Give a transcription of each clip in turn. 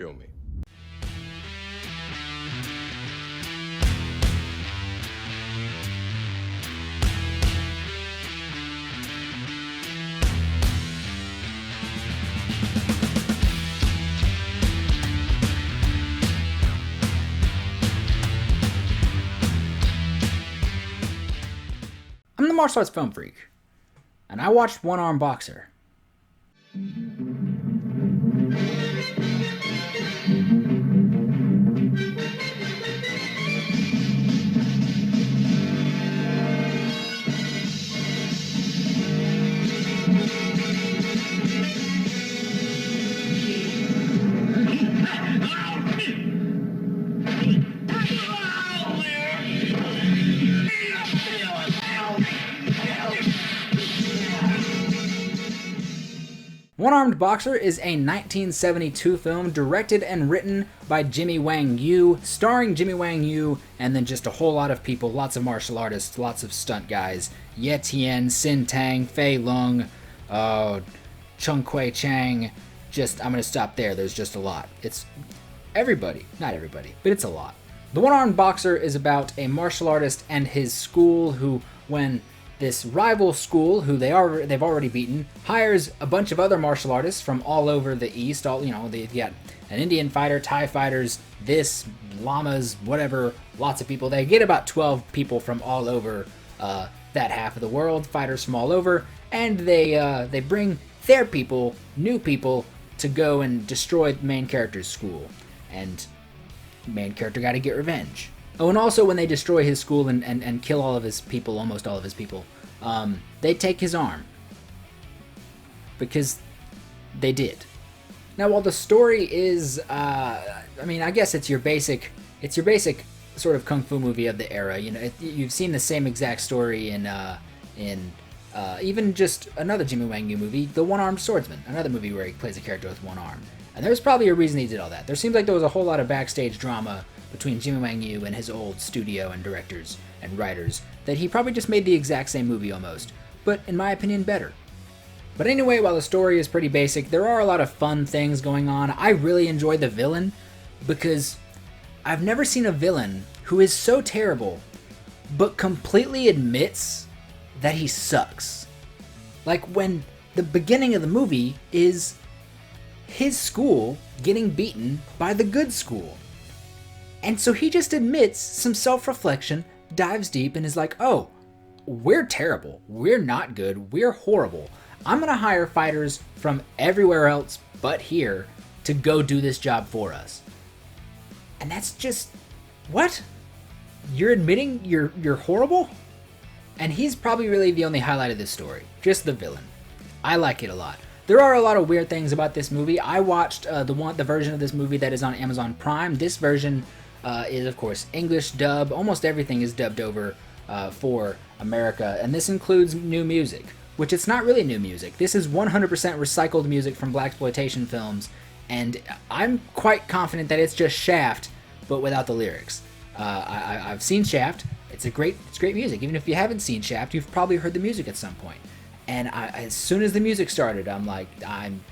Show me. I'm the martial arts film freak, and I watched One Arm Boxer. One-Armed Boxer is a 1972 film directed and written by Wang Yu, starring Wang Yu, and then just a whole lot of people, lots of martial artists, lots of stunt guys. Ye Tian, Sin Tang, Fei Lung, Chung Kui Chang. I'm gonna stop there, there's just a lot. It's everybody, not everybody, but it's a lot. The One-Armed Boxer is about a martial artist and his school who, when this rival school, who they've already beaten, hires a bunch of other martial artists from all over the East. They've got an Indian fighter, Thai fighters, llamas, whatever, lots of people. They get about 12 people from all over that half of the world, fighters from all over, and they bring their people, new people, to go and destroy the main character's school. And the main character got to get revenge. Oh, and also when they destroy his school and kill all of his people, almost all of his people, they take his arm. Because they did. Now, while the story is, I guess it's your basic sort of kung fu movie of the era. You've seen the same exact story in even just another Wang Yu movie, The One-Armed Swordsman, another movie where he plays a character with one arm. And there's probably a reason he did all that. There seems like there was a whole lot of backstage drama between Wang Yu and his old studio and directors and writers that he probably just made the exact same movie almost, but in my opinion better. But anyway, while the story is pretty basic, there are a lot of fun things going on. I really enjoy the villain because I've never seen a villain who is so terrible but completely admits that he sucks. Like when the beginning of the movie is his school getting beaten by the good school. And so he just admits some self-reflection, dives deep, and is like, oh, we're terrible. We're not good. We're horrible. I'm going to hire fighters from everywhere else but here to go do this job for us. And that's just, what? You're admitting you're horrible? And he's probably really the only highlight of this story. Just the villain. I like it a lot. There are a lot of weird things about this movie. I watched the version of this movie that is on Amazon Prime. This version is, of course, English dub. Almost everything is dubbed over for America, and this includes new music, which it's not really new music. This is 100% recycled music from blaxploitation films, and I'm quite confident that it's just Shaft, but without the lyrics. I've seen Shaft. It's great music. Even if you haven't seen Shaft, you've probably heard the music at some point. And as soon as the music started, I'm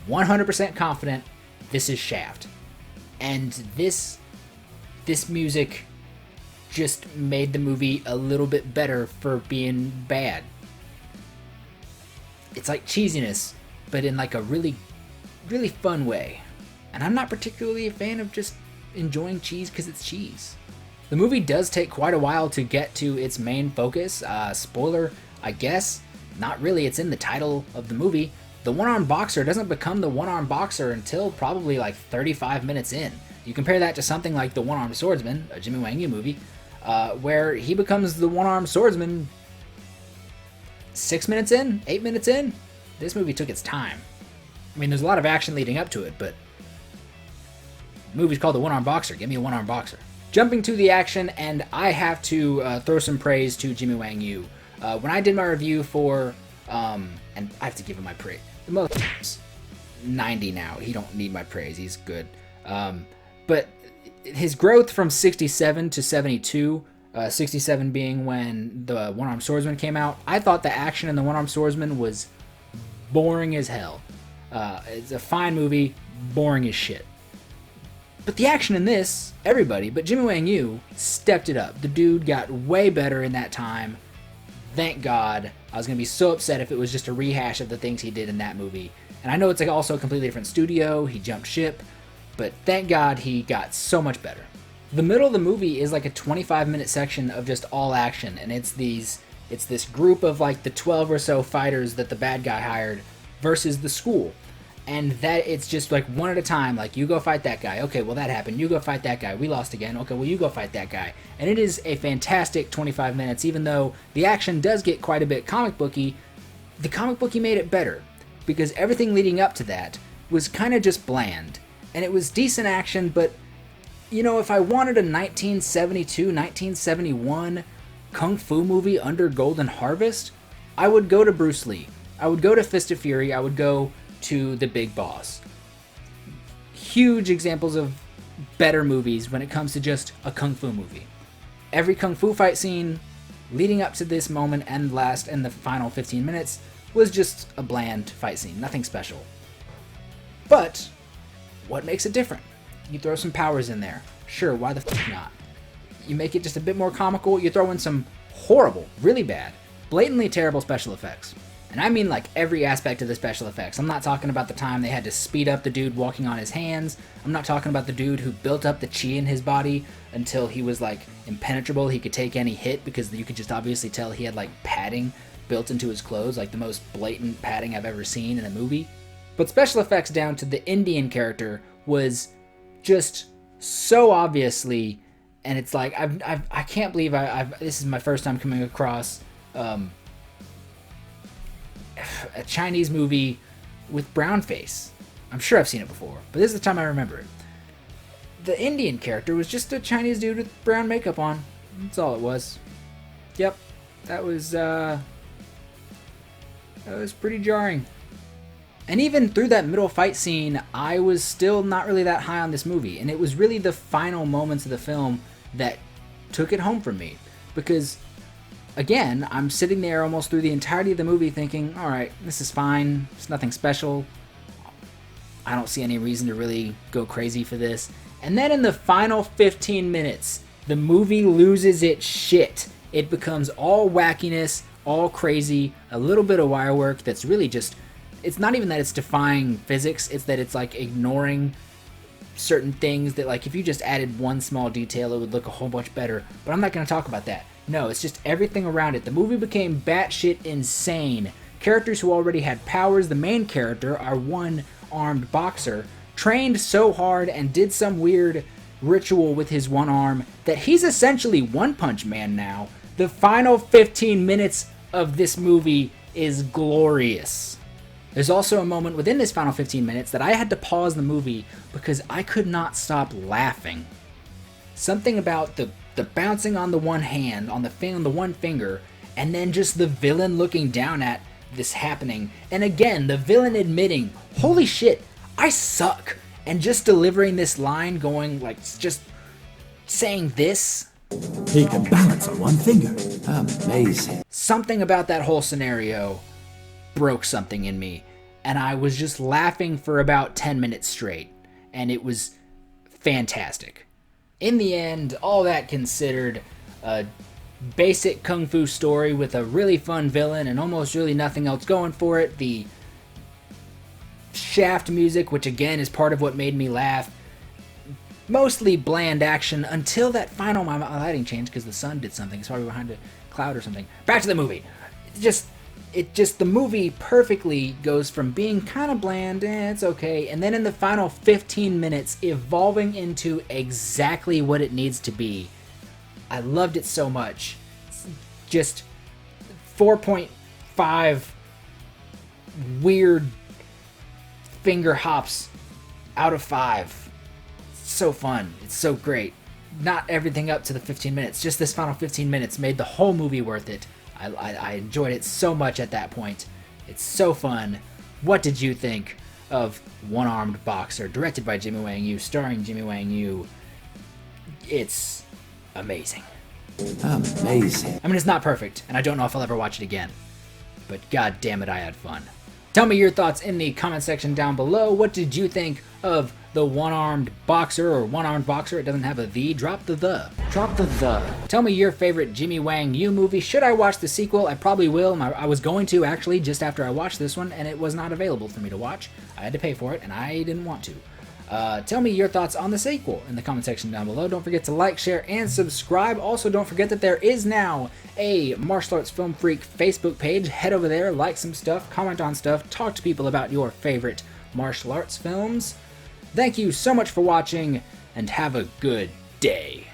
100% confident this is Shaft. And this music just made the movie a little bit better for being bad. It's like cheesiness, but in like a really, really fun way. And I'm not particularly a fan of just enjoying cheese because it's cheese. The movie does take quite a while to get to its main focus. Spoiler, I guess. Not really, it's in the title of the movie. The One-Armed Boxer doesn't become the One-Armed Boxer until probably like 35 minutes in. You compare that to something like The One-Armed Swordsman, a Wang Yu movie, where he becomes the One-Armed Swordsman 6 minutes in, 8 minutes in. This movie took its time. I mean, there's a lot of action leading up to it, but the movie's called The One-Armed Boxer. Give me a One-Armed Boxer. Jumping to the action, and I have to throw some praise to Wang Yu. When I did my review for, and I have to give him my praise. The motherfucker's 90 now. He don't need my praise. He's good. But his growth from 67 to 72, 67 being when the One-Armed Swordsman came out, I thought the action in the One-Armed Swordsman was boring as hell. It's a fine movie, boring as shit. But the action in this, everybody, but Jimmy Wang Yu stepped it up. The dude got way better in that time. Thank God. I was going to be so upset if it was just a rehash of the things he did in that movie. And I know it's like also a completely different studio. He jumped ship. But thank God he got so much better. The middle of the movie is like a 25-minute section of just all action. And it's this group of like the 12 or so fighters that the bad guy hired versus the school. And that it's just like one at a time, like you go fight that guy. Okay, well that happened. You go fight that guy. We lost again. Okay, well you go fight that guy. And it is a fantastic 25 minutes, even though the action does get quite a bit comic booky. The comic booky made it better because everything leading up to that was kind of just bland. And it was decent action, but you know, if I wanted a 1972, 1971 Kung Fu movie under Golden Harvest, I would go to Bruce Lee. I would go to Fist of Fury. I would go to The Big Boss. Huge examples of better movies when it comes to just a Kung Fu movie. Every Kung Fu fight scene leading up to this moment and the final 15 minutes was just a bland fight scene. Nothing special. But what makes it different? You throw some powers in there. Sure, why the f not? You make it just a bit more comical. You throw in some horrible, really bad, blatantly terrible special effects. And I mean like every aspect of the special effects. I'm not talking about the time they had to speed up the dude walking on his hands. I'm not talking about the dude who built up the chi in his body until he was like impenetrable. He could take any hit because you could just obviously tell he had like padding built into his clothes, like the most blatant padding I've ever seen in a movie. But special effects down to the Indian character was just so obviously, and it's like I can't believe this is my first time coming across a Chinese movie with brown face. I'm sure I've seen it before, but this is the time I remember it. The Indian character was just a Chinese dude with brown makeup on. That's all it was. Yep, that was pretty jarring. And even through that middle fight scene, I was still not really that high on this movie, and it was really the final moments of the film that took it home for me, because again, I'm sitting there almost through the entirety of the movie thinking, alright, this is fine, it's nothing special, I don't see any reason to really go crazy for this. And then in the final 15 minutes, the movie loses its shit. It becomes all wackiness, all crazy, a little bit of wire work that's really just, it's not even that it's defying physics, it's that it's like ignoring certain things that like if you just added one small detail it would look a whole bunch better, but I'm not going to talk about that. No, it's just everything around it. The movie became batshit insane. Characters who already had powers. The main character, our one-armed boxer, trained so hard and did some weird ritual with his one arm that he's essentially One Punch Man now. The final 15 minutes of this movie is glorious. There's also a moment within this final 15 minutes that I had to pause the movie because I could not stop laughing. Something about the bouncing on the one hand, on the one finger, and then just the villain looking down at this happening. And again, the villain admitting, holy shit, I suck. And just delivering this line going, like, just saying this. He can balance on one finger. Amazing. Something about that whole scenario broke something in me. And I was just laughing for about 10 minutes straight. And it was fantastic. In the end, all that considered, a basic kung fu story with a really fun villain and almost really nothing else going for it. The Shaft music, which again is part of what made me laugh. Mostly bland action until that final my lighting changed because the sun did something. It's probably behind a cloud or something. Back to the movie. The movie perfectly goes from being kind of bland, it's okay, and then in the final 15 minutes evolving into exactly what it needs to be. I loved it so much. Just 4.5 weird finger hops out of 5. It's so fun. It's so great. Not everything up to the 15 minutes. Just this final 15 minutes made the whole movie worth it. I enjoyed it so much at that point. It's so fun. What did you think of One-Armed Boxer, directed by Jimmy Wang Yu, starring Jimmy Wang Yu? It's amazing. Amazing. I mean, it's not perfect, and I don't know if I'll ever watch it again. But god damn it, I had fun. Tell me your thoughts in the comment section down below. What did you think of the one-armed boxer, or one-armed boxer? It doesn't have a the. Drop the the. Drop the the. Tell me your favorite Jimmy Wang Yu movie. Should I watch the sequel? I probably will. I was going to, actually, just after I watched this one, and it was not available for me to watch. I had to pay for it, and I didn't want to. Tell me your thoughts on the sequel in the comment section down below. Don't forget to like, share, and subscribe. Also, don't forget that there is now a Martial Arts Film Freak Facebook page. Head over there, like some stuff, comment on stuff, talk to people about your favorite martial arts films. Thank you so much for watching, and have a good day.